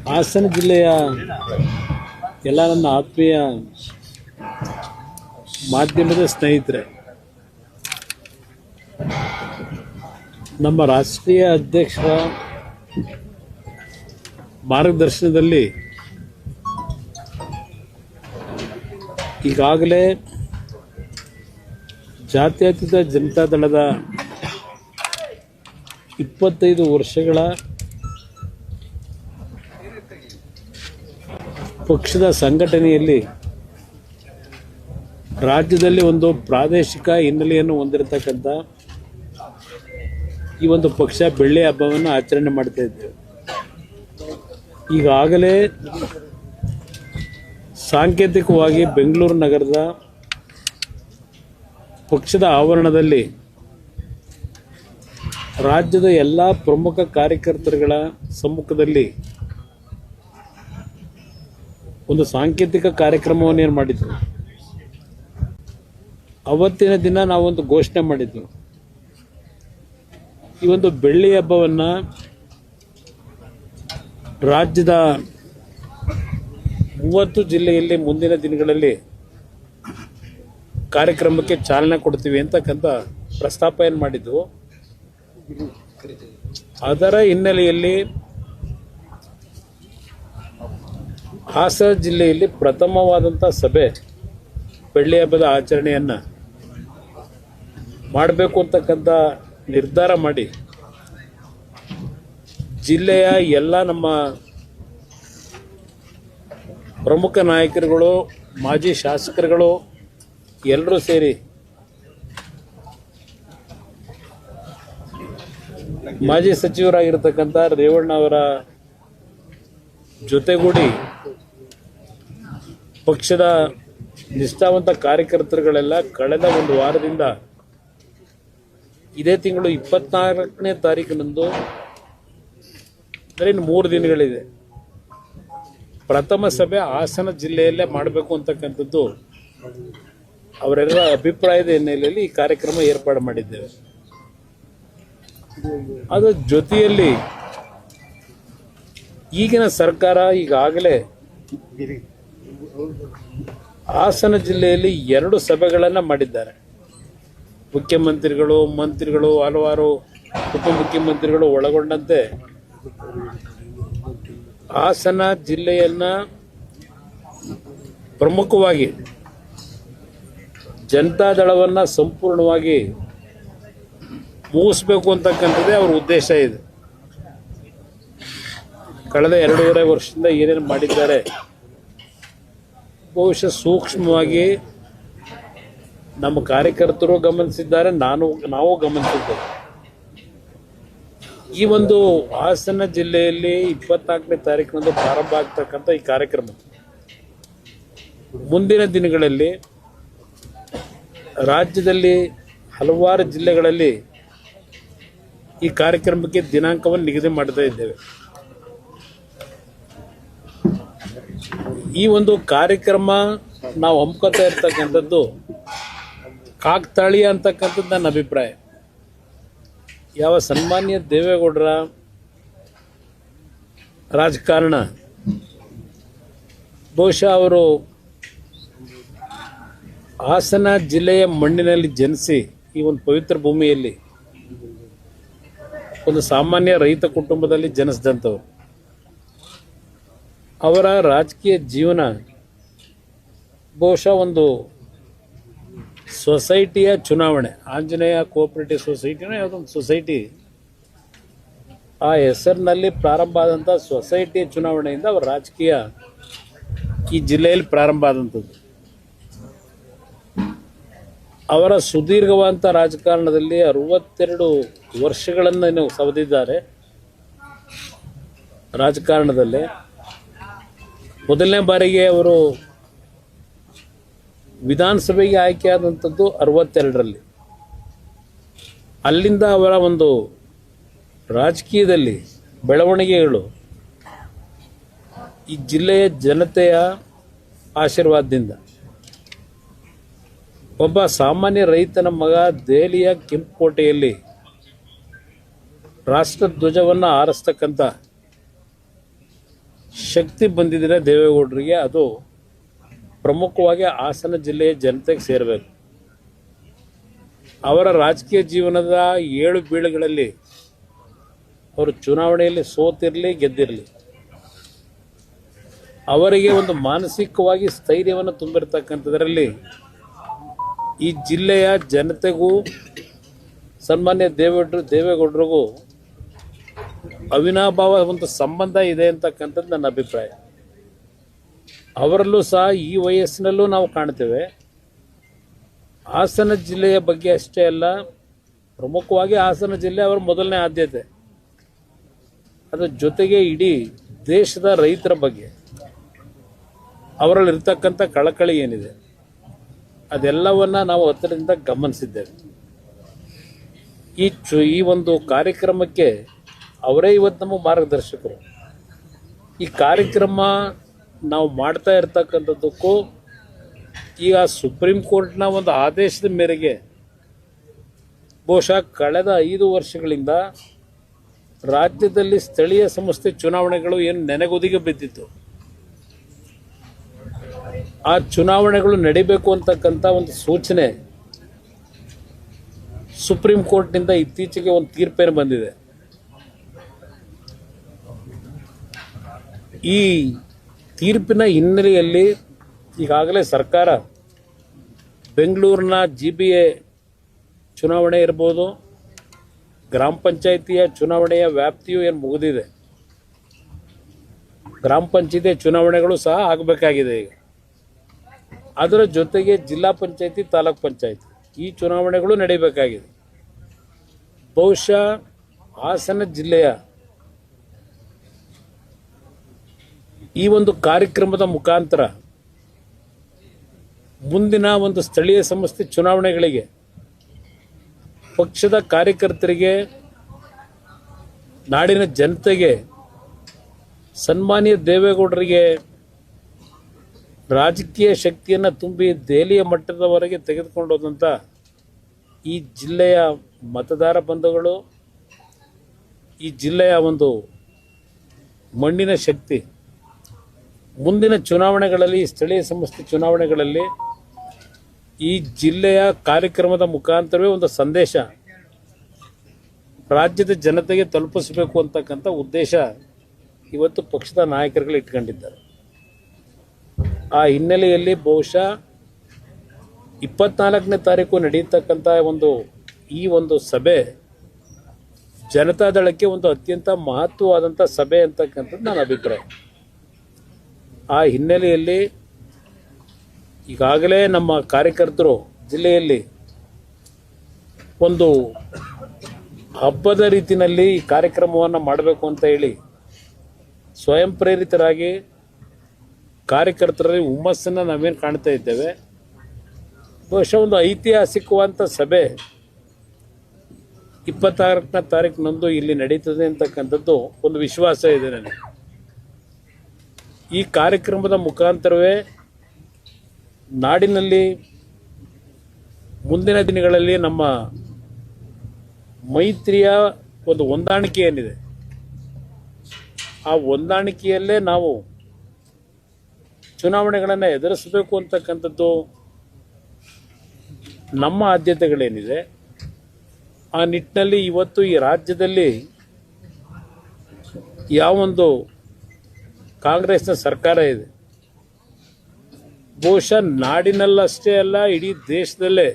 ಹಾಸನ ಜಿಲ್ಲೆಯ ಎಲ್ಲ ನನ್ನ ಆತ್ಮೀಯ ಮಾಧ್ಯಮದ ಸ್ನೇಹಿತರೆ, ನಮ್ಮ ರಾಷ್ಟ್ರೀಯ ಅಧ್ಯಕ್ಷರ ಮಾರ್ಗದರ್ಶನದಲ್ಲಿ ಈಗಾಗಲೇ ಜಾತ್ಯತೀತ ಜನತಾದಳದ 25 ವರ್ಷಗಳ ಪಕ್ಷದ ಸಂಘಟನೆಯಲ್ಲಿ ರಾಜ್ಯದಲ್ಲಿ ಒಂದು ಪ್ರಾದೇಶಿಕ ಹಿನ್ನೆಲೆಯನ್ನು ಹೊಂದಿರತಕ್ಕಂಥ ಈ ಒಂದು ಪಕ್ಷ ಬೆಳ್ಳಿ ಹಬ್ಬವನ್ನು ಆಚರಣೆ ಮಾಡ್ತಾ ಇದ್ದೇವೆ. ಈಗಾಗಲೇ ಸಾಂಕೇತಿಕವಾಗಿ ಬೆಂಗಳೂರು ನಗರದ ಪಕ್ಷದ ಆವರಣದಲ್ಲಿ ರಾಜ್ಯದ ಎಲ್ಲ ಪ್ರಮುಖ ಕಾರ್ಯಕರ್ತರುಗಳ ಸಮ್ಮುಖದಲ್ಲಿ ಒಂದು ಸಾಂಕೇತಿಕ ಕಾರ್ಯಕ್ರಮವನ್ನು ಏನು ಮಾಡಿದ್ರು. ಅವತ್ತಿನ ದಿನ ನಾವೊಂದು ಘೋಷಣೆ ಮಾಡಿದ್ವಿ, ಈ ಒಂದು ಬೆಳ್ಳಿ ಹಬ್ಬವನ್ನು ರಾಜ್ಯದ 30 ಜಿಲ್ಲೆಯಲ್ಲಿ ಮುಂದಿನ ದಿನಗಳಲ್ಲಿ ಕಾರ್ಯಕ್ರಮಕ್ಕೆ ಚಾಲನೆ ಕೊಡ್ತೀವಿ ಅಂತಕ್ಕಂಥ ಪ್ರಸ್ತಾಪ ಏನು ಮಾಡಿದ್ವು. ಅದರ ಹಿನ್ನೆಲೆಯಲ್ಲಿ ಹಾಸನ ಜಿಲ್ಲೆಯಲ್ಲಿ ಪ್ರಥಮವಾದಂಥ ಸಭೆ ಬೆಳ್ಳಿ ಹಬ್ಬದ ಆಚರಣೆಯನ್ನು ಮಾಡಬೇಕು ಅಂತಕ್ಕಂಥ ನಿರ್ಧಾರ ಮಾಡಿ ಜಿಲ್ಲೆಯ ಎಲ್ಲ ನಮ್ಮ ಪ್ರಮುಖ ನಾಯಕರುಗಳು, ಮಾಜಿ ಶಾಸಕರುಗಳು ಎಲ್ಲರೂ ಸೇರಿ ಮಾಜಿ ಸಚಿವರಾಗಿರ್ತಕ್ಕಂಥ ರೇವಣ್ಣ ಅವರ ಜೊತೆಗೂಡಿ ಪಕ್ಷದ ನಿಷ್ಠಾವಂತ ಕಾರ್ಯಕರ್ತರುಗಳೆಲ್ಲ ಕಳೆದ ಒಂದು ವಾರದಿಂದ ಇದೇ ತಿಂಗಳು 24ನೇ ತಾರೀಕಿನಂದು, ಅಂದರೆ ಇನ್ನು 3 ದಿನಗಳಿದೆ, ಪ್ರಥಮ ಸಭೆ ಹಾಸನ ಜಿಲ್ಲೆಯಲ್ಲೇ ಮಾಡಬೇಕು ಅಂತಕ್ಕಂಥದ್ದು ಅವರೆಲ್ಲ ಅಭಿಪ್ರಾಯದ ಹಿನ್ನೆಲೆಯಲ್ಲಿ ಈ ಕಾರ್ಯಕ್ರಮ ಏರ್ಪಾಡು ಮಾಡಿದ್ದೇವೆ. ಅದರ ಜೊತೆಯಲ್ಲಿ ಈಗಿನ ಸರ್ಕಾರ ಈಗಾಗಲೇ ಹಾಸನ ಜಿಲ್ಲೆಯಲ್ಲಿ 2 ಸಭೆಗಳನ್ನು ಮಾಡಿದ್ದಾರೆ. ಮುಖ್ಯಮಂತ್ರಿಗಳು, ಮಂತ್ರಿಗಳು, ಹಲವಾರು ಉಪಮುಖ್ಯಮಂತ್ರಿಗಳು ಒಳಗೊಂಡಂತೆ ಹಾಸನ ಜಿಲ್ಲೆಯನ್ನು ಪ್ರಮುಖವಾಗಿ ಜನತಾದಳವನ್ನು ಸಂಪೂರ್ಣವಾಗಿ ಮುಗಿಸ್ಬೇಕು ಅಂತಕ್ಕಂಥದ್ದೇ ಅವರ ಉದ್ದೇಶ ಇದೆ. ಕಳೆದ 2.5 ವರ್ಷದಿಂದ ಏನೇನು ಮಾಡಿದ್ದಾರೆ ಬಹುಶಃ ಸೂಕ್ಷ್ಮವಾಗಿ ನಮ್ಮ ಕಾರ್ಯಕರ್ತರು ಗಮನಿಸಿದ್ದಾರೆ, ನಾವು ಗಮನಿಸಿದ್ದೇವೆ. ಈ ಒಂದು ಹಾಸನ ಜಿಲ್ಲೆಯಲ್ಲಿ 24ನೇ ತಾರೀಕಿನಂದು ಪ್ರಾರಂಭ ಆಗ್ತಕ್ಕಂಥ ಈ ಕಾರ್ಯಕ್ರಮ ಮುಂದಿನ ದಿನಗಳಲ್ಲಿ ರಾಜ್ಯದಲ್ಲಿ ಹಲವಾರು ಜಿಲ್ಲೆಗಳಲ್ಲಿ ಈ ಕಾರ್ಯಕ್ರಮಕ್ಕೆ ದಿನಾಂಕವನ್ನು ನಿಗದಿ ಮಾಡ್ತಾ ಇದ್ದೇವೆ. ಈ ಒಂದು ಕಾರ್ಯಕ್ರಮ ನಾವು ಹಮ್ಮಿಕೊಳ್ತಾ ಇರ್ತಕ್ಕಂಥದ್ದು ಕಾಕತಾಳೀಯ ಅಂತಕ್ಕಂಥದ್ದು ನನ್ನ ಅಭಿಪ್ರಾಯ. ಯಾವ ಸನ್ಮಾನ್ಯ ದೇವೇಗೌಡರ ರಾಜಕಾರಣ, ಬಹುಶಃ ಅವರು ಹಾಸನ ಜಿಲ್ಲೆಯ ಮಣ್ಣಿನಲ್ಲಿ ಜನಿಸಿ ಈ ಒಂದು ಪವಿತ್ರ ಭೂಮಿಯಲ್ಲಿ ಒಂದು ಸಾಮಾನ್ಯ ರೈತ ಕುಟುಂಬದಲ್ಲಿ ಜನಿಸಿದಂಥವ್ರು. ಅವರ ರಾಜಕೀಯ ಜೀವನ ಬಹುಶಃ ಒಂದು ಸೊಸೈಟಿಯ ಚುನಾವಣೆ, ಆಂಜನೇಯ ಕೋಆಪರೇಟಿವ್ ಸೊಸೈಟಿನ ಯಾವುದೊಂದು ಸೊಸೈಟಿ, ಆ ಹೆಸರಿನಲ್ಲಿ ಪ್ರಾರಂಭ ಆದಂಥ ಸೊಸೈಟಿಯ ಚುನಾವಣೆಯಿಂದ ಅವರ ರಾಜಕೀಯ ಈ ಜಿಲ್ಲೆಯಲ್ಲಿ ಪ್ರಾರಂಭ ಆದಂಥದ್ದು. ಅವರ ಸುದೀರ್ಘವಾದಂಥ ರಾಜಕಾರಣದಲ್ಲಿ 62 ವರ್ಷಗಳನ್ನು ಸವದಿದ್ದಾರೆ. ರಾಜಕಾರಣದಲ್ಲಿ ಮೊದಲನೇ ಬಾರಿಗೆ ಅವರು ವಿಧಾನಸಭೆಗೆ ಆಯ್ಕೆಯಾದಂಥದ್ದು 62ರಲ್ಲಿ. ಅಲ್ಲಿಂದ ಅವರ ಒಂದು ರಾಜಕೀಯದಲ್ಲಿ ಬೆಳವಣಿಗೆಗಳು ಈ ಜಿಲ್ಲೆಯ ಜನತೆಯ ಆಶೀರ್ವಾದದಿಂದ ಒಬ್ಬ ಸಾಮಾನ್ಯ ರೈತನ ಮಗ ದೆಹಲಿಯ ಕೆಂಪುಕೋಟೆಯಲ್ಲಿ ರಾಷ್ಟ್ರ ಧ್ವಜವನ್ನು ಹಾರಿಸ್ತಕ್ಕಂಥ ಶಕ್ತಿ ಬಂದಿದ್ದರೆ ದೇವೇಗೌಡರಿಗೆ ಅದು ಪ್ರಮುಖವಾಗಿ ಹಾಸನ ಜಿಲ್ಲೆಯ ಜನತೆಗೆ ಸೇರಬೇಕು. ಅವರ ರಾಜಕೀಯ ಜೀವನದ 7 ಬೀಳುಗಳಲ್ಲಿ ಅವರು ಚುನಾವಣೆಯಲ್ಲಿ ಸೋತಿರಲಿ ಗೆದ್ದಿರಲಿ, ಅವರಿಗೆ ಒಂದು ಮಾನಸಿಕವಾಗಿ ಸ್ಥೈರ್ಯವನ್ನು ತುಂಬಿರತಕ್ಕಂಥದ್ರಲ್ಲಿ ಈ ಜಿಲ್ಲೆಯ ಜನತೆಗೂ ಸನ್ಮಾನ್ಯ ದೇವೇಗೌಡರಿಗೂ ಅವಿನಾಭಾವ ಒಂದು ಸಂಬಂಧ ಇದೆ ಅಂತಕ್ಕಂಥದ್ದು ನನ್ನ ಅಭಿಪ್ರಾಯ. ಅವರಲ್ಲೂ ಸಹ ಈ ವಯಸ್ಸಿನಲ್ಲೂ ನಾವು ಕಾಣ್ತೇವೆ. ಹಾಸನ ಜಿಲ್ಲೆಯ ಬಗ್ಗೆ ಅಷ್ಟೇ ಅಲ್ಲ, ಪ್ರಮುಖವಾಗಿ ಹಾಸನ ಜಿಲ್ಲೆ ಅವರ ಮೊದಲನೇ ಆದ್ಯತೆ. ಅದರ ಜೊತೆಗೆ ಇಡೀ ದೇಶದ ರೈತರ ಬಗ್ಗೆ ಅವರಲ್ಲಿರ್ತಕ್ಕಂಥ ಕಳಕಳಿ ಏನಿದೆ ಅದೆಲ್ಲವನ್ನ ನಾವು ಹತ್ತಿರದಿಂದ ಗಮನಿಸಿದ್ದೇವೆ. ಈ ಒಂದು ಕಾರ್ಯಕ್ರಮಕ್ಕೆ ಅವರೇ ಇವತ್ತು ನಮ್ಮ ಮಾರ್ಗದರ್ಶಕರು. ಈ ಕಾರ್ಯಕ್ರಮ ನಾವು ಮಾಡ್ತಾ ಇರ್ತಕ್ಕಂಥದ್ದಕ್ಕೂ ಈಗ ಸುಪ್ರೀಂ ಕೋರ್ಟ್ನ ಒಂದು ಆದೇಶದ ಮೇರೆಗೆ ಬಹುಶಃ ಕಳೆದ 5 ವರ್ಷಗಳಿಂದ ರಾಜ್ಯದಲ್ಲಿ ಸ್ಥಳೀಯ ಸಂಸ್ಥೆ ಚುನಾವಣೆಗಳು ಏನು ನೆನೆಗುದಿಗೆ ಬಿದ್ದಿತ್ತು, ಆ ಚುನಾವಣೆಗಳು ನಡೀಬೇಕು ಅಂತಕ್ಕಂಥ ಒಂದು ಸೂಚನೆ ಸುಪ್ರೀಂ ಕೋರ್ಟ್ನಿಂದ ಇತ್ತೀಚೆಗೆ ಒಂದು ತೀರ್ಪೇನು ಬಂದಿದೆ. ಈ ತೀರ್ಪಿನ ಹಿನ್ನೆಲೆಯಲ್ಲಿ ಈಗಾಗಲೇ ಸರ್ಕಾರ ಬೆಂಗಳೂರಿನ GBA ಚುನಾವಣೆ ಇರ್ಬೋದು, ಗ್ರಾಮ ಪಂಚಾಯಿತಿಯ ಚುನಾವಣೆಯ ವ್ಯಾಪ್ತಿಯು ಏನು ಮುಗಿದಿದೆ, ಗ್ರಾಮ ಪಂಚಾಯಿತಿ ಚುನಾವಣೆಗಳು ಸಹ ಆಗಬೇಕಾಗಿದೆ. ಈಗ ಅದರ ಜೊತೆಗೆ ಜಿಲ್ಲಾ ಪಂಚಾಯಿತಿ, ತಾಲೂಕ್ ಪಂಚಾಯಿತಿ ಈ ಚುನಾವಣೆಗಳು ನಡೀಬೇಕಾಗಿದೆ. ಬಹುಶಃ ಹಾಸನ ಜಿಲ್ಲೆಯ ಈ ಒಂದು ಕಾರ್ಯಕ್ರಮದ ಮುಖಾಂತರ ಮುಂದಿನ ಒಂದು ಸ್ಥಳೀಯ ಸಂಸ್ಥೆ ಚುನಾವಣೆಗಳಿಗೆ ಪಕ್ಷದ ಕಾರ್ಯಕರ್ತರಿಗೆ, ನಾಡಿನ ಜನತೆಗೆ, ಸನ್ಮಾನ್ಯ ದೇವೇಗೌಡರಿಗೆ ರಾಜಕೀಯ ಶಕ್ತಿಯನ್ನು ತುಂಬಿ ದೆಹಲಿಯ ಮಟ್ಟದವರೆಗೆ ತೆಗೆದುಕೊಂಡು ಹೋದಂಥ ಈ ಜಿಲ್ಲೆಯ ಮತದಾರ ಬಂಧುಗಳು, ಈ ಜಿಲ್ಲೆಯ ಒಂದು ಮಣ್ಣಿನ ಶಕ್ತಿ ಮುಂದಿನ ಚುನಾವಣೆಗಳಲ್ಲಿ, ಸ್ಥಳೀಯ ಸಂಸ್ಥೆ ಚುನಾವಣೆಗಳಲ್ಲಿ ಈ ಜಿಲ್ಲೆಯ ಕಾರ್ಯಕ್ರಮದ ಮುಖಾಂತರವೇ ಒಂದು ಸಂದೇಶ ರಾಜ್ಯದ ಜನತೆಗೆ ತಲುಪಿಸಬೇಕು ಅಂತಕ್ಕಂಥ ಉದ್ದೇಶ ಇವತ್ತು ಪಕ್ಷದ ನಾಯಕರುಗಳು ಇಟ್ಕೊಂಡಿದ್ದಾರೆ. ಆ ಹಿನ್ನೆಲೆಯಲ್ಲಿ ಬಹುಶಃ 24ನೇ ತಾರೀಕು ನಡೆಯತಕ್ಕಂಥ ಈ ಒಂದು ಸಭೆ ಜನತಾದಳಕ್ಕೆ ಒಂದು ಅತ್ಯಂತ ಮಹತ್ವವಾದಂಥ ಸಭೆ ಅಂತಕ್ಕಂಥದ್ದು ನನ್ನ ಅಭಿಪ್ರಾಯ. ಆ ಹಿನ್ನೆಲೆಯಲ್ಲಿ ಈಗಾಗಲೇ ನಮ್ಮ ಕಾರ್ಯಕರ್ತರು ಜಿಲ್ಲೆಯಲ್ಲಿ ಒಂದು ಹಬ್ಬದ ರೀತಿಯಲ್ಲಿ ಈ ಕಾರ್ಯಕ್ರಮವನ್ನು ಮಾಡಬೇಕು ಅಂತ ಹೇಳಿ ಸ್ವಯಂ ಪ್ರೇರಿತರಾಗಿ ಕಾರ್ಯಕರ್ತರಲ್ಲಿ ಹುಮ್ಮಸ್ಸನ್ನು ನಾವೇನು ಕಾಣ್ತಾ ಇದ್ದೇವೆ. ಬಹುಶಃ ಒಂದು ಐತಿಹಾಸಿಕವಾದಂಥ ಸಭೆ 26ನೇ ತಾರೀಕಿನಂದು ಇಲ್ಲಿ ನಡೀತದೆ ಅಂತಕ್ಕಂಥದ್ದು ಒಂದು ವಿಶ್ವಾಸ ಇದೆ ನನಗೆ. ಈ ಕಾರ್ಯಕ್ರಮದ ಮುಖಾಂತರವೇ ನಾಡಿನಲ್ಲಿ ಮುಂದಿನ ದಿನಗಳಲ್ಲಿ ನಮ್ಮ ಮೈತ್ರಿಯ ಒಂದು ಹೊಂದಾಣಿಕೆ ಏನಿದೆ, ಆ ಹೊಂದಾಣಿಕೆಯಲ್ಲೇ ನಾವು ಚುನಾವಣೆಗಳನ್ನು ಎದುರಿಸಬೇಕು ಅಂತಕ್ಕಂಥದ್ದು ನಮ್ಮ ಆದ್ಯತೆಗಳೇನಿದೆ. ಆ ನಿಟ್ಟಿನಲ್ಲಿ ಇವತ್ತು ಈ ರಾಜ್ಯದಲ್ಲಿ ಯಾವೊಂದು ಕಾಂಗ್ರೆಸ್ನ ಸರ್ಕಾರ ಇದೆ, ಬಹುಶಃ ನಾಡಿನಲ್ಲಷ್ಟೇ ಅಲ್ಲ ಇಡೀ ದೇಶದಲ್ಲೇ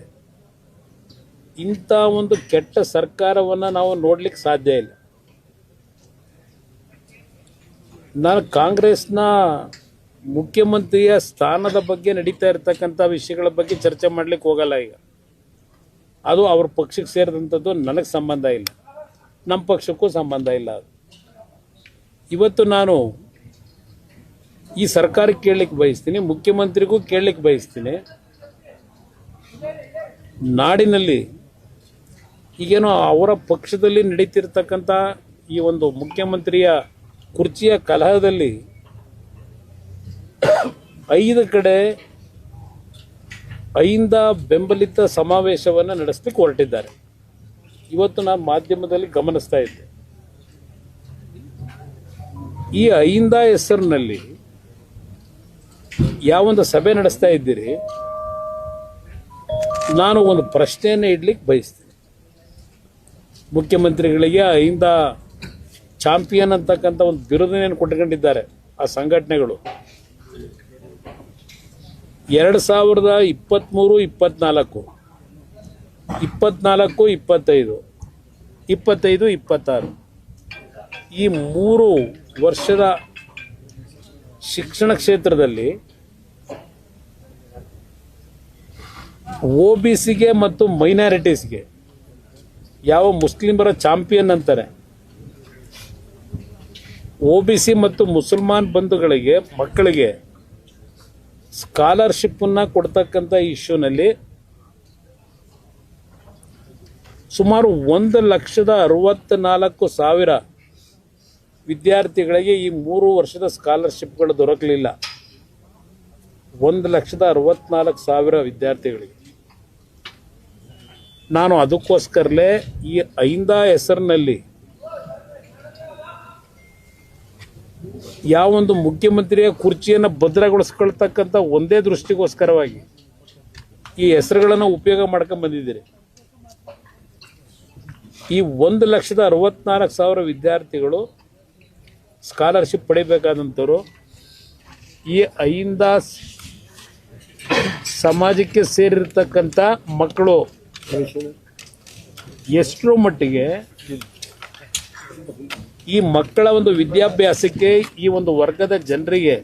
ಇಂಥ ಒಂದು ಕೆಟ್ಟ ಸರ್ಕಾರವನ್ನು ನಾವು ನೋಡ್ಲಿಕ್ಕೆ ಸಾಧ್ಯ ಇಲ್ಲ. ನಾನು ಕಾಂಗ್ರೆಸ್ನ ಮುಖ್ಯಮಂತ್ರಿಯ ಸ್ಥಾನದ ಬಗ್ಗೆ ನಡೀತಾ ಇರತಕ್ಕಂಥ ವಿಷಯಗಳ ಬಗ್ಗೆ ಚರ್ಚೆ ಮಾಡ್ಲಿಕ್ಕೆ ಹೋಗಲ್ಲ. ಈಗ ಅದು ಅವ್ರ ಪಕ್ಷಕ್ಕೆ ಸೇರಿದಂಥದ್ದು, ನನಗೆ ಸಂಬಂಧ ಇಲ್ಲ, ನಮ್ಮ ಪಕ್ಷಕ್ಕೂ ಸಂಬಂಧ ಇಲ್ಲ. ಇವತ್ತು ನಾನು ಈ ಸರ್ಕಾರಕ್ಕೆ ಕೇಳಲಿಕ್ಕೆ ಬಯಸ್ತೀನಿ, ಮುಖ್ಯಮಂತ್ರಿಗೂ ಕೇಳಲಿಕ್ಕೆ ಬಯಸ್ತೀನಿ, ನಾಡಿನಲ್ಲಿ ಈಗೇನೋ ಅವರ ಪಕ್ಷದಲ್ಲಿ ನಡೀತಿರ್ತಕ್ಕಂಥ ಈ ಒಂದು ಮುಖ್ಯಮಂತ್ರಿಯ ಕುರ್ಚಿಯ ಕಲಹದಲ್ಲಿ 5 ಕಡೆ 5 ಬೆಂಬಲಿತ ಸಮಾವೇಶವನ್ನು ನಡೆಸಲಿಕ್ಕೆ ಹೊರಟಿದ್ದಾರೆ. ಇವತ್ತು ನಾನು ಮಾಧ್ಯಮದಲ್ಲಿ ಗಮನಿಸ್ತಾ ಇದ್ದೆ. ಈ 5 ಹೆಸರಿನಲ್ಲಿ ಯಾವೊಂದು ಸಭೆ ನಡೆಸ್ತಾ ಇದ್ದೀರಿ, ನಾನು ಒಂದು ಪ್ರಶ್ನೆಯನ್ನು ಇಡ್ಲಿಕ್ಕೆ ಬಯಸ್ತೀನಿ. ಮುಖ್ಯಮಂತ್ರಿಗಳಿಗೆ 5 ಚಾಂಪಿಯನ್ ಅಂತಕ್ಕಂಥ ಒಂದು ಬಿರುದನ್ನು ಕೊಟ್ಕೊಂಡಿದ್ದಾರೆ ಆ ಸಂಘಟನೆಗಳು. 2023, 24, 24, 25, 25, 26 ಈ 3 ವರ್ಷದ ಶಿಕ್ಷಣ ಕ್ಷೇತ್ರದಲ್ಲಿ OBCಗೆ ಮತ್ತು ಮೈನಾರಿಟೀಸ್ಗೆ ಯಾವ ಮುಸ್ಲಿಮರ ಚಾಂಪಿಯನ್ ಅಂತಾರೆ, OBC ಮತ್ತು ಮುಸಲ್ಮಾನ್ ಬಂಧುಗಳಿಗೆ ಮಕ್ಕಳಿಗೆ ಸ್ಕಾಲರ್ಶಿಪ್ಪನ್ನು ಕೊಡ್ತಕ್ಕಂಥ ಇಶ್ಯೂನಲ್ಲಿ ಸುಮಾರು 1,64,000 ವಿದ್ಯಾರ್ಥಿಗಳಿಗೆ ಈ 3 ವರ್ಷದ ಸ್ಕಾಲರ್ಶಿಪ್ಗಳು ದೊರಕಲಿಲ್ಲ. 1,64,000 ವಿದ್ಯಾರ್ಥಿಗಳಿಗೆ. ನಾನು ಅದಕ್ಕೋಸ್ಕರಲೇ ಈ 5 ಹೆಸರಿನಲ್ಲಿ ಯಾವೊಂದು ಮುಖ್ಯಮಂತ್ರಿಯ ಕುರ್ಚಿಯನ್ನು ಭದ್ರಗೊಳಿಸ್ಕೊಳ್ತಕ್ಕಂಥ ಒಂದೇ ದೃಷ್ಟಿಗೋಸ್ಕರವಾಗಿ ಈ ಹೆಸರುಗಳನ್ನು ಉಪಯೋಗ ಮಾಡ್ಕೊಂಡು ಬಂದಿದ್ದೀರಿ. ಈ 1,64,000 ವಿದ್ಯಾರ್ಥಿಗಳು ಸ್ಕಾಲರ್ಶಿಪ್ ಪಡಿಬೇಕಾದಂಥವ್ರು ಈ 5 ಸಮಾಜಕ್ಕೆ ಸೇರಿರ್ತಕ್ಕಂಥ ಮಕ್ಕಳು ಎಷ್ಟರ ಮಟ್ಟಿಗೆ ಈ ಮಕ್ಕಳ ಒಂದು ವಿದ್ಯಾಭ್ಯಾಸಕ್ಕೆ ಈ ಒಂದು ವರ್ಗದ ಜನರಿಗೆ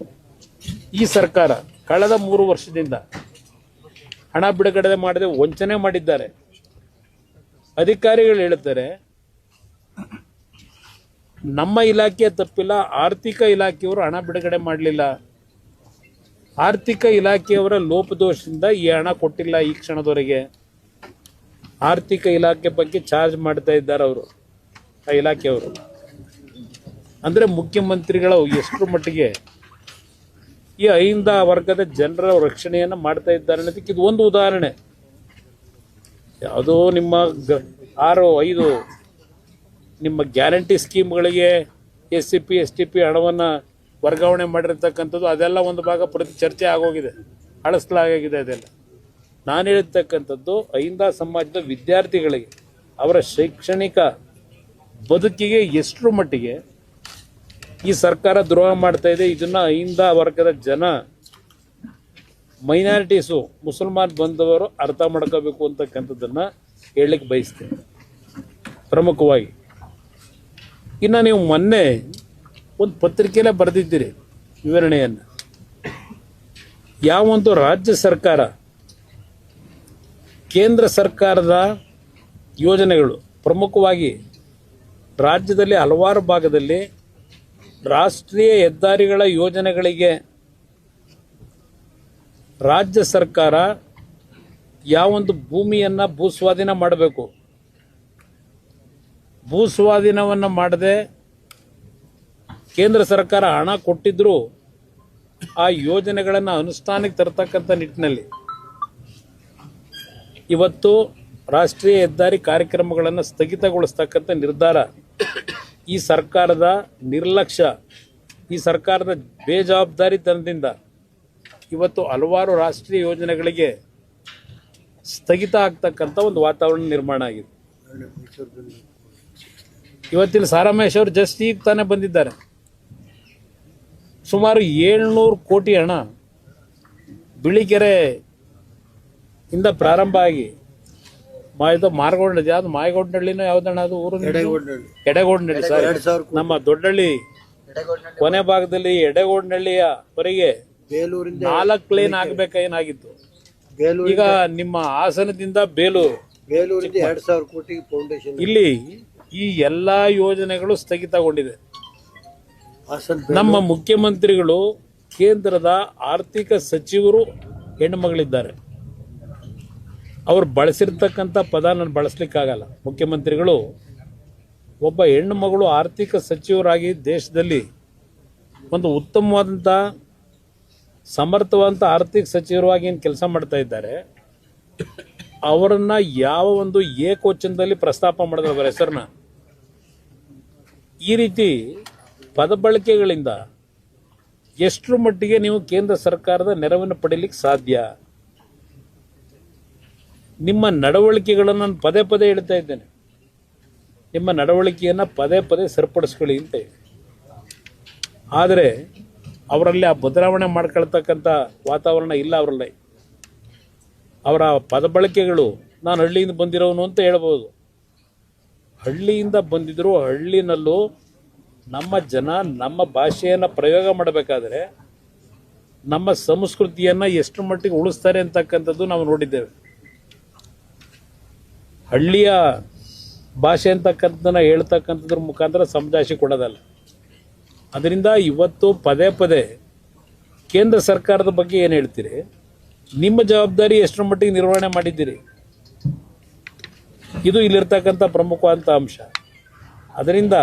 ಈ ಸರ್ಕಾರ ಕಳೆದ 3 ವರ್ಷದಿಂದ ಹಣ ಬಿಡುಗಡೆ ಮಾಡದೆ ವಂಚನೆ ಮಾಡಿದ್ದಾರೆ. ಅಧಿಕಾರಿಗಳು ಹೇಳ್ತಾರೆ ನಮ್ಮ ಇಲಾಖೆ ತಪ್ಪಿಲ್ಲ, ಆರ್ಥಿಕ ಇಲಾಖೆಯವರು ಹಣ ಬಿಡುಗಡೆ ಮಾಡಲಿಲ್ಲ, ಆರ್ಥಿಕ ಇಲಾಖೆಯವರ ಲೋಪದೋಷದಿಂದ ಈ ಹಣ ಕೊಟ್ಟಿಲ್ಲ ಈ ಕ್ಷಣದವರೆಗೆ. ಆರ್ಥಿಕ ಇಲಾಖೆ ಬಗ್ಗೆ ಚಾರ್ಜ್ ಮಾಡ್ತಾ ಇದ್ದಾರೆ ಅವರು, ಆ ಇಲಾಖೆಯವರು. ಅಂದರೆ ಮುಖ್ಯಮಂತ್ರಿಗಳು ಎಷ್ಟರ ಮಟ್ಟಿಗೆ ಈ 5 ವರ್ಗದ ಜನರ ರಕ್ಷಣೆಯನ್ನು ಮಾಡ್ತಾ ಇದ್ದಾರೆ ಅನ್ನೋದಕ್ಕೆ ಇದು ಒಂದು ಉದಾಹರಣೆ. ಯಾವುದೋ ನಿಮ್ಮ 6-5 ನಿಮ್ಮ ಗ್ಯಾರಂಟಿ ಸ್ಕೀಮ್ಗಳಿಗೆ SCP STP ಹಣವನ್ನು ವರ್ಗಾವಣೆ ಮಾಡಿರ್ತಕ್ಕಂಥದ್ದು ಅದೆಲ್ಲ ಒಂದು ಭಾಗ ಚರ್ಚೆ ಆಗೋಗಿದೆ, ಅಳಿಸಲಾಗಿದೆ. ಅದೆಲ್ಲ ನಾನು ಹೇಳಿರ್ತಕ್ಕಂಥದ್ದು 5 ಸಮಾಜದ ವಿದ್ಯಾರ್ಥಿಗಳಿಗೆ ಅವರ ಶೈಕ್ಷಣಿಕ ಬದುಕಿಗೆ ಎಷ್ಟರ ಮಟ್ಟಿಗೆ ಈ ಸರ್ಕಾರ ದ್ರೋಹ ಮಾಡ್ತಾ ಇದೆ. ಇದನ್ನು 5 ವರ್ಗದ ಜನ, ಮೈನಾರಿಟೀಸು, ಮುಸಲ್ಮಾನ್ ಬಂದವರು ಅರ್ಥ ಮಾಡ್ಕೋಬೇಕು ಅಂತಕ್ಕಂಥದ್ದನ್ನು ಹೇಳಲಿಕ್ಕೆ ಬಯಸ್ತೇನೆ ಪ್ರಮುಖವಾಗಿ. ಇನ್ನು ನೀವು ಮೊನ್ನೆ ಒಂದು ಪತ್ರಿಕೆಯಲ್ಲೇ ಬರೆದಿದ್ದೀರಿ ವಿವರಣೆಯನ್ನು. ಯಾವೊಂದು ರಾಜ್ಯ ಸರ್ಕಾರ ಕೇಂದ್ರ ಸರ್ಕಾರದ ಯೋಜನೆಗಳು, ಪ್ರಮುಖವಾಗಿ ರಾಜ್ಯದಲ್ಲಿ ಹಲವಾರು ಭಾಗದಲ್ಲಿ ರಾಷ್ಟ್ರೀಯ ಹೆದ್ದಾರಿಗಳ ಯೋಜನೆಗಳಿಗೆ ರಾಜ್ಯ ಸರ್ಕಾರ ಯಾವೊಂದು ಭೂಮಿಯನ್ನು ಭೂಸ್ವಾಧೀನ ಮಾಡಬೇಕು, ಭೂಸ್ವಾಧೀನವನ್ನು ಮಾಡದೆ ಕೇಂದ್ರ ಸರ್ಕಾರ ಹಣ ಕೊಟ್ಟಿದ್ದರೂ ಆ ಯೋಜನೆಗಳನ್ನು ಅನುಷ್ಠಾನಕ್ಕೆ ತರತಕ್ಕಂಥ ನಿಟ್ಟಿನಲ್ಲಿ ಇವತ್ತು ರಾಷ್ಟ್ರೀಯ ಹೆದ್ದಾರಿ ಕಾರ್ಯಕ್ರಮಗಳನ್ನು ಸ್ಥಗಿತಗೊಳಿಸ್ತಕ್ಕಂಥ ನಿರ್ಧಾರ ಈ ಸರ್ಕಾರದ ನಿರ್ಲಕ್ಷ್ಯ, ಈ ಸರ್ಕಾರದ ಬೇಜವಾಬ್ದಾರಿತನದಿಂದ ಇವತ್ತು ಹಲವಾರು ರಾಷ್ಟ್ರೀಯ ಯೋಜನೆಗಳಿಗೆ ಸ್ಥಗಿತ ಆಗ್ತಕ್ಕಂಥ ಒಂದು ವಾತಾವರಣ ನಿರ್ಮಾಣ ಆಗಿದೆ. ಇವತ್ತಿನ ಸಾರಾಮೇಶ್ ಅವರು ಜಸ್ಟ್ ಈಗ ತಾನೇ ಬಂದಿದ್ದಾರೆ. ಸುಮಾರು 700 ಕೋಟಿ ಹಣ ಬಿಳಿಕೆರೆ ಇಂದ ಪ್ರಾರಂಭ ಆಗಿ ಮಾರ್ಗೋಡ್ನಳ್ಳಿ, ಯಾವ್ದು ಮಾಯಗೋಡ್ನಳ್ಳಿನೋ ಯಾವ್ದಣ್ಣ ಅದು ಊರು, ಎಡೆಗೋಡ್ನಳ್ಳಿ, ಸರ್ ನಮ್ಮ ದೊಡ್ಡಹಳ್ಳಿ ಕೊನೆ ಭಾಗದಲ್ಲಿ ಎಡೆಗೋಡ್ನಳ್ಳಿಯವರೆಗೆ 4 ಲೇನ್ ಆಗ್ಬೇಕಾಗಿತ್ತು. ಈಗ ನಿಮ್ಮ ಹಾಸನದಿಂದ ಬೇಲೂರು 2,000 ಕೋಟಿ ಫೌಂಡೇಶನ್, ಇಲ್ಲಿ ಈ ಎಲ್ಲಾ ಯೋಜನೆಗಳು ಸ್ಥಗಿತಗೊಂಡಿದೆ. ನಮ್ಮ ಮುಖ್ಯಮಂತ್ರಿಗಳು, ಕೇಂದ್ರದ ಆರ್ಥಿಕ ಸಚಿವರು ಹೆಣ್ಣು ಮಗಳಿದ್ದಾರೆ. ಅವ್ರು ಬಳಸಿರ್ತಕ್ಕಂಥ ಪದ ನಾನು ಬಳಸಲಿಕ್ಕಾಗಲ್ಲ. ಮುಖ್ಯಮಂತ್ರಿಗಳು ಒಬ್ಬ ಹೆಣ್ಣು ಮಗಳು ಆರ್ಥಿಕ ಸಚಿವರಾಗಿ ದೇಶದಲ್ಲಿ ಒಂದು ಉತ್ತಮವಾದಂಥ ಸಮರ್ಥವಾದಂಥ ಆರ್ಥಿಕ ಸಚಿವರಾಗಿ ಏನು ಕೆಲಸ ಮಾಡ್ತಾ ಇದ್ದಾರೆ, ಅವರನ್ನ ಯಾವ ಒಂದು ಏಕವಚನದಲ್ಲಿ ಪ್ರಸ್ತಾಪ ಮಾಡಿದ್ರು ಅವರ ಹೆಸರನ್ನ. ಈ ರೀತಿ ಪದ ಬಳಕೆಗಳಿಂದ ಎಷ್ಟರ ಮಟ್ಟಿಗೆ ನೀವು ಕೇಂದ್ರ ಸರ್ಕಾರದ ನೆರವನ್ನು ಪಡೀಲಿಕ್ಕೆ ಸಾಧ್ಯ? ನಿಮ್ಮ ನಡವಳಿಕೆಗಳನ್ನು ನಾನು ಪದೇ ಪದೇ ಹೇಳ್ತಾ ಇದ್ದೇನೆ, ನಿಮ್ಮ ನಡವಳಿಕೆಯನ್ನು ಪದೇ ಪದೇ ಸರಿಪಡಿಸ್ಕೊಳ್ಳಿ ಅಂತ ಹೇಳಿ. ಆದರೆ ಅವರಲ್ಲಿ ಆ ಬದಲಾವಣೆ ಮಾಡ್ಕೊಳ್ತಕ್ಕಂಥ ವಾತಾವರಣ ಇಲ್ಲ ಅವರಲ್ಲಿ. ಅವರ ಪದ ಬಳಕೆಗಳು ನಾನು ಹಳ್ಳಿಯಿಂದ ಬಂದಿರೋನು ಅಂತ ಹೇಳ್ಬೋದು. ಹಳ್ಳಿಯಿಂದ ಬಂದಿದ್ರು, ಹಳ್ಳಿನಲ್ಲೂ ನಮ್ಮ ಜನ ನಮ್ಮ ಭಾಷೆಯನ್ನು ಪ್ರಯೋಗ ಮಾಡಬೇಕಾದ್ರೆ ನಮ್ಮ ಸಂಸ್ಕೃತಿಯನ್ನು ಎಷ್ಟು ಮಟ್ಟಿಗೆ ಉಳಿಸ್ತಾರೆ ಅಂತಕ್ಕಂಥದ್ದು ನಾವು ನೋಡಿದ್ದೇವೆ. ಹಳ್ಳಿಯ ಭಾಷೆ ಅಂತಕ್ಕಂಥದ್ದನ್ನು ಹೇಳ್ತಕ್ಕಂಥದ್ರ ಮುಖಾಂತರ ಸಮಜಾಯಿಷಿ ಕೊಡೋದಲ್ಲ. ಅದರಿಂದ ಇವತ್ತು ಪದೇ ಪದೇ ಕೇಂದ್ರ ಸರ್ಕಾರದ ಬಗ್ಗೆ ಏನು ಹೇಳ್ತೀರಿ, ನಿಮ್ಮ ಜವಾಬ್ದಾರಿ ಎಷ್ಟರ ಮಟ್ಟಿಗೆ ನಿರ್ವಹಣೆ ಮಾಡಿದ್ದೀರಿ, ಇದು ಇಲ್ಲಿರ್ತಕ್ಕಂಥ ಪ್ರಮುಖವಾದಂಥ ಅಂಶ. ಅದರಿಂದ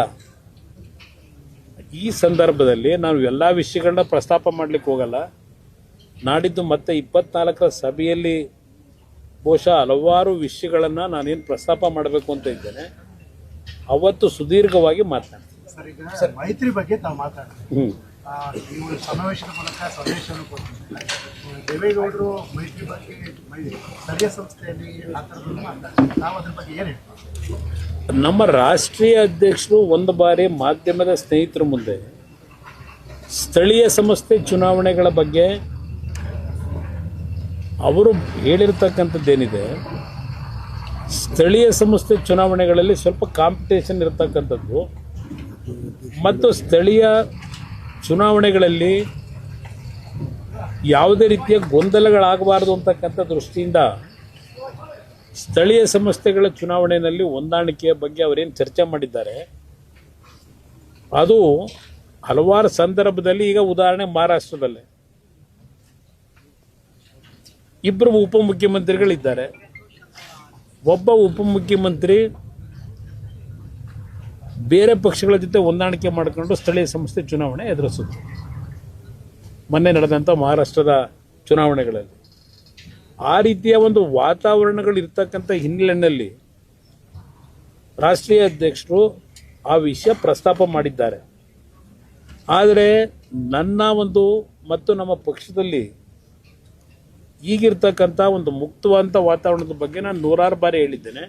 ಈ ಸಂದರ್ಭದಲ್ಲಿ ನಾವು ಎಲ್ಲ ವಿಷಯಗಳನ್ನ ಪ್ರಸ್ತಾಪ ಮಾಡಲಿಕ್ಕೆ ಹೋಗಲ್ಲ. ನಾಡಿದ್ದು ಮತ್ತೆ 24ರ ಸಭೆಯಲ್ಲಿ ಬಹುಶಃ ಹಲವಾರು ವಿಷಯಗಳನ್ನು ನಾನೇನು ಪ್ರಸ್ತಾಪ ಮಾಡಬೇಕು ಅಂತ ಇದ್ದೇನೆ, ಅವತ್ತು ಸುದೀರ್ಘವಾಗಿ ಮಾತನಾಡ್ತೀನಿ. ಸರ್, ಮೈತ್ರಿ ಬಗ್ಗೆ ತಾವು ಮಾತಾಡ್ತೀವಿ. ನೀವು ಸಮಾವೇಶದ ಮೂಲಕ ಸಂದೇಶವನ್ನು ಕೊಡ್ತೀವಿ. ದೇವೇಗೌಡರು ಮೈತ್ರಿ ಬಗ್ಗೆ ಸ್ಥಳೀಯ ಸಂಸ್ಥೆಯಲ್ಲಿ ಆ ಥರದ್ದು ಮಾತಾಡ್ತೀವಿ. ನಾವು ಅದ್ರ ಬಗ್ಗೆ ಏನು ಹೇಳ್ತೀವಿ? ನಮ್ಮ ರಾಷ್ಟ್ರೀಯ ಅಧ್ಯಕ್ಷರು ಒಂದು ಬಾರಿ ಮಾಧ್ಯಮದ ಸ್ನೇಹಿತರ ಮುಂದೆ ಸ್ಥಳೀಯ ಸಂಸ್ಥೆ ಚುನಾವಣೆಗಳ ಬಗ್ಗೆ ಅವರು ಹೇಳಿರ್ತಕ್ಕಂಥದ್ದೇನಿದೆ, ಸ್ಥಳೀಯ ಸಂಸ್ಥೆ ಚುನಾವಣೆಗಳಲ್ಲಿ ಸ್ವಲ್ಪ ಕಾಂಪಿಟೇಷನ್ ಇರತಕ್ಕಂಥದ್ದು ಮತ್ತು ಸ್ಥಳೀಯ ಚುನಾವಣೆಗಳಲ್ಲಿ ಯಾವುದೇ ರೀತಿಯ ಗೊಂದಲಗಳಾಗಬಾರದು ಅಂತಕ್ಕಂಥ ದೃಷ್ಟಿಯಿಂದ ಸ್ಥಳೀಯ ಸಂಸ್ಥೆಗಳ ಚುನಾವಣೆಯಲ್ಲಿ ಹೊಂದಾಣಿಕೆಯ ಬಗ್ಗೆ ಅವರೇನು ಚರ್ಚೆ ಮಾಡಿದ್ದಾರೆ, ಅದು ಹಲವಾರು ಸಂದರ್ಭದಲ್ಲಿ, ಈಗ ಉದಾಹರಣೆ ಮಹಾರಾಷ್ಟ್ರದಲ್ಲೇ ಇಬ್ಬರು ಉಪಮುಖ್ಯಮಂತ್ರಿಗಳಿದ್ದಾರೆ. ಒಬ್ಬ ಉಪಮುಖ್ಯಮಂತ್ರಿ ಬೇರೆ ಪಕ್ಷಗಳ ಜೊತೆ ಹೊಂದಾಣಿಕೆ ಮಾಡಿಕೊಂಡು ಸ್ಥಳೀಯ ಸಂಸ್ಥೆ ಚುನಾವಣೆ ಎದುರಿಸಿದ್ರು ಮೊನ್ನೆ ನಡೆದಂಥ ಮಹಾರಾಷ್ಟ್ರದ ಚುನಾವಣೆಗಳಲ್ಲಿ. ಆ ರೀತಿಯ ಒಂದು ವಾತಾವರಣಗಳು ಇರ್ತಕ್ಕಂಥ ಹಿನ್ನೆಲೆಯಲ್ಲಿ ರಾಷ್ಟ್ರೀಯ ಅಧ್ಯಕ್ಷರು ಆ ವಿಷಯ ಪ್ರಸ್ತಾಪ ಮಾಡಿದ್ದಾರೆ. ಆದರೆ ನನ್ನ ಒಂದು ಮತ್ತು ನಮ್ಮ ಪಕ್ಷದಲ್ಲಿ ಈಗಿರ್ತಕ್ಕಂಥ ಒಂದು ಮುಕ್ತವಾದಂಥ ವಾತಾವರಣದ ಬಗ್ಗೆ ನಾನು ನೂರಾರು ಬಾರಿ ಹೇಳಿದ್ದೇನೆ.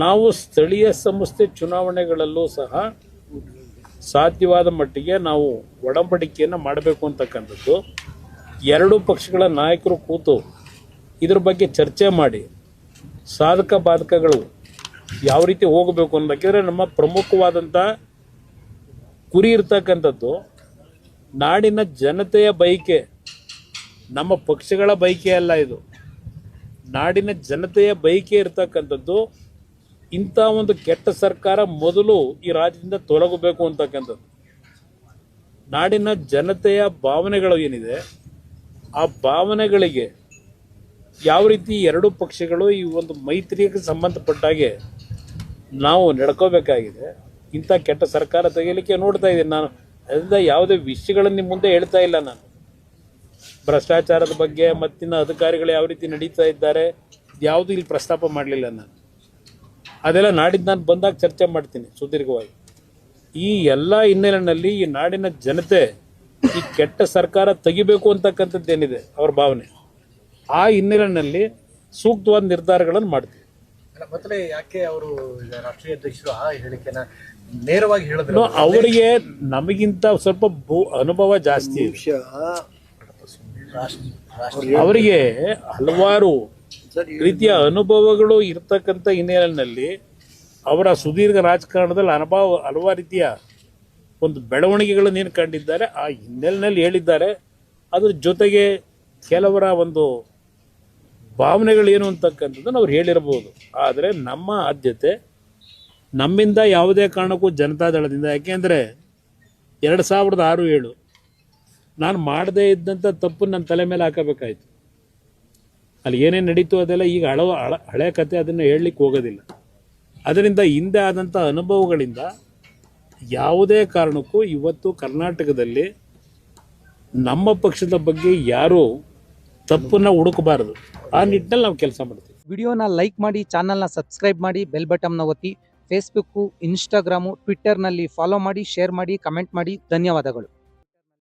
ನಾವು ಸ್ಥಳೀಯ ಸಂಸ್ಥೆ ಚುನಾವಣೆಗಳಲ್ಲೂ ಸಹ ಸಾಧ್ಯವಾದ ಮಟ್ಟಿಗೆ ನಾವು ಒಡಂಬಡಿಕೆಯನ್ನು ಮಾಡಬೇಕು ಅಂತಕ್ಕಂಥದ್ದು, ಎರಡೂ ಪಕ್ಷಗಳ ನಾಯಕರು ಕೂತು ಇದ್ರ ಬಗ್ಗೆ ಚರ್ಚೆ ಮಾಡಿ ಸಾಧಕ ಬಾಧಕಗಳು ಯಾವ ರೀತಿ ಹೋಗಬೇಕು ಅನ್ನೋದಕ್ಕಿದ್ರೆ ನಮ್ಮ ಪ್ರಮುಖವಾದಂಥ ಗುರಿ ಇರ್ತಕ್ಕಂಥದ್ದು ನಾಡಿನ ಜನತೆಯ ಬಯಕೆ, ನಮ್ಮ ಪಕ್ಷಗಳ ಬಯಕೆ ಅಲ್ಲ. ಇದು ನಾಡಿನ ಜನತೆಯ ಬಯಕೆ ಇರ್ತಕ್ಕಂಥದ್ದು. ಇಂಥ ಒಂದು ಕೆಟ್ಟ ಸರ್ಕಾರ ಮೊದಲು ಈ ರಾಜ್ಯದಿಂದ ತೊಲಗಬೇಕು ಅಂತಕ್ಕಂಥದ್ದು ನಾಡಿನ ಜನತೆಯ ಭಾವನೆಗಳು ಏನಿದೆ, ಆ ಭಾವನೆಗಳಿಗೆ ಯಾವ ರೀತಿ ಎರಡೂ ಪಕ್ಷಗಳು ಈ ಒಂದು ಮೈತ್ರಿಗೆ ಸಂಬಂಧಪಟ್ಟಾಗೆ ನಾವು ನಡ್ಕೋಬೇಕಾಗಿದೆ. ಇಂಥ ಕೆಟ್ಟ ಸರ್ಕಾರ ತೆಗೆಯಲಿಕ್ಕೆ ನೋಡ್ತಾ ಇದ್ದೀನಿ ನಾನು. ಅದರಿಂದ ಯಾವುದೇ ವಿಷಯಗಳನ್ನು ನಿಮ್ಮ ಮುಂದೆ ಹೇಳ್ತಾ ಇಲ್ಲ ನಾನು. ಭ್ರಷ್ಟಾಚಾರದ ಬಗ್ಗೆ ಮತ್ತಿನ ಅಧಿಕಾರಿಗಳು ಯಾವ ರೀತಿ ನಡೀತಾ ಇದ್ದಾರೆ ಯಾವುದು ಇಲ್ಲಿ ಪ್ರಸ್ತಾಪ ಮಾಡಲಿಲ್ಲ ನಾನು. ಅದೆಲ್ಲ ನಾಡಿದ್ದು ನಾನು ಬಂದಾಗ ಚರ್ಚೆ ಮಾಡ್ತೀನಿ ಸುದೀರ್ಘವಾಗಿ. ಈ ಎಲ್ಲ ಹಿನ್ನೆಲೆಯಲ್ಲಿ ಈ ನಾಡಿನ ಜನತೆ ಈ ಕೆಟ್ಟ ಸರ್ಕಾರ ತೆಗಿಬೇಕು ಅಂತಕ್ಕಂಥದ್ದೇನಿದೆ ಅವ್ರ ಭಾವನೆ, ಆ ಹಿನ್ನೆಲೆಯಲ್ಲಿ ಸೂಕ್ತವಾದ ನಿರ್ಧಾರಗಳನ್ನು ಮಾಡ್ತೀವಿ. ಮೊದಲೇ ಯಾಕೆ ಅವರು ರಾಷ್ಟ್ರೀಯ ಅಧ್ಯಕ್ಷರು ಆ ಹೇಳಿಕೆನ ನೇರವಾಗಿ ಹೇಳಿದ್ರು? ಅವರಿಗೆ ನಮಗಿಂತ ಸ್ವಲ್ಪ ಅನುಭವ ಜಾಸ್ತಿ ಇದೆ. ಅವರಿಗೆ ಹಲವಾರು ರೀತಿಯ ಅನುಭವಗಳು ಇರ್ತಕ್ಕಂಥ ಹಿನ್ನೆಲೆಯಲ್ಲಿ ಅವರ ಸುದೀರ್ಘ ರಾಜಕಾರಣದಲ್ಲಿ ಹಲವಾರು ರೀತಿಯ ಒಂದು ಬೆಳವಣಿಗೆಗಳನ್ನು ಏನು ಕಂಡಿದ್ದಾರೆ, ಆ ಹಿನ್ನೆಲೆಯಲ್ಲಿ ಹೇಳಿದ್ದಾರೆ. ಅದ್ರ ಜೊತೆಗೆ ಕೆಲವರ ಒಂದು ಭಾವನೆಗಳೇನು ಅಂತಕ್ಕಂಥದ್ದನ್ನು ಅವ್ರು ಹೇಳಿರ್ಬೋದು. ಆದರೆ ನಮ್ಮ ಆದ್ಯತೆ ನಮ್ಮಿಂದ ಯಾವುದೇ ಕಾರಣಕ್ಕೂ ಜನತಾದಳದಿಂದ, ಯಾಕೆಂದರೆ 2006-7 ನಾನು ಮಾಡದೇ ಇದ್ದಂಥ ತಪ್ಪು ನನ್ನ ತಲೆ ಮೇಲೆ ಹಾಕಬೇಕಾಯ್ತು. ಅಲ್ಲಿ ಏನೇನು ನಡೀತು ಅದೆಲ್ಲ ಈಗ ಹಳೆ ಕತೆ, ಅದನ್ನು ಹೇಳಲಿಕ್ಕೆ ಹೋಗೋದಿಲ್ಲ. ಅದರಿಂದ ಹಿಂದೆ ಆದಂಥ ಅನುಭವಗಳಿಂದ ಯಾವುದೇ ಕಾರಣಕ್ಕೂ ಇವತ್ತು ಕರ್ನಾಟಕದಲ್ಲಿ ನಮ್ಮ ಪಕ್ಷದ ಬಗ್ಗೆ ಯಾರೂ ತಪ್ಪನ್ನು ಹುಡುಕಬಾರದು. ಆ ನಿಟ್ಟಿನಲ್ಲಿ ನಾವು ಕೆಲಸ ಮಾಡ್ತೀವಿ. ವಿಡಿಯೋನ ಲೈಕ್ ಮಾಡಿ, ಚಾನಲ್ನ ಸಬ್ಸ್ಕ್ರೈಬ್ ಮಾಡಿ, ಬೆಲ್ ಬಟನ್ನ ಒತ್ತಿ. ಫೇಸ್ಬುಕ್ಕು, ಇನ್ಸ್ಟಾಗ್ರಾಮು, ಟ್ವಿಟ್ಟರ್ನಲ್ಲಿ ಫಾಲೋ ಮಾಡಿ, ಶೇರ್ ಮಾಡಿ, ಕಮೆಂಟ್ ಮಾಡಿ. ಧನ್ಯವಾದಗಳು.